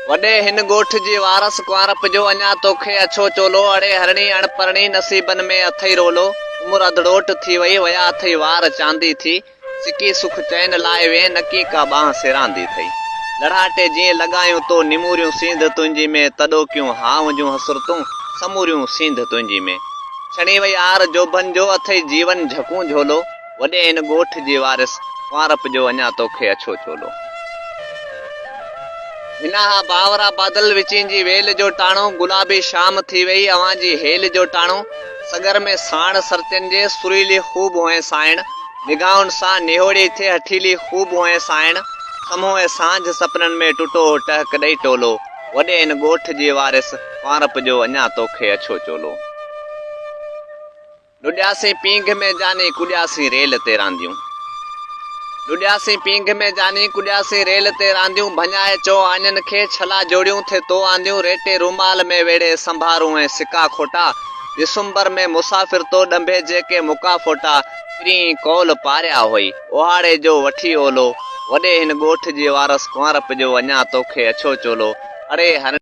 वॾे हिन ॻोठ जी वारस कुंवारप जो अञा तोखे अछो चोलो। अड़े हरणी अणपरणी नसीबन में अथई रोलो। उमिरि अधड़ोट थी वई वया अथई वार चांदी थी। सिकी सुख चैन लाए वे नकी का बांह सिरांदी थई। लड़ाटे जीअं लॻायूं तो निमूरियूं सींध तुंहिंजी में तॾो क्यों हाव जूं हसरतूं समूरियूं सींध तुंहिंजी में। छणी वई आर जोबन जो अथई जीवन झकूं झोलो। वॾे हिन ॻोठ जी वारिस कुंवारप जो अञा तोखे अछो चोलो। हिना बावरा बादल विचीं जी वेल जो टाणो। गुलाबी शाम थी वई अवां जी हेल जो टाणो। सगर में साण सरतियुनि जे सुरीली खूब हुए साइण। निगाहुनि सां निहोड़ी थे हठीली खूब हुए साइण। समूहे सांझ सपननि में टुटो टहक ॾेई टोलो। वॾे हिन ॻोठ जी वारिस कुंवारप जो अञा तोखे अछो चोलो। लुॾियासीं पींघ में जानी कुॾियासीं रेल ते रांदियूं। लुॾियासीं पींघ में जानी कुॾियासीं रेल ते रांदियूं। भञाए चो आञनि खे छला जोड़ियूं थे तो आंदियूं। रेटे रूमाल में वेड़े संभारूं ऐं सिका खोटा। दिसंबर में मुसाफ़िर तो ॾंभे जेके मुका फोटा। फ्री कौल पारिया हुई ओहाड़े जो वठी ओलो। वॾे हिन ॻोठ जी वारस कुंवारप जो अञा तोखे अछो चोलो। अड़े हर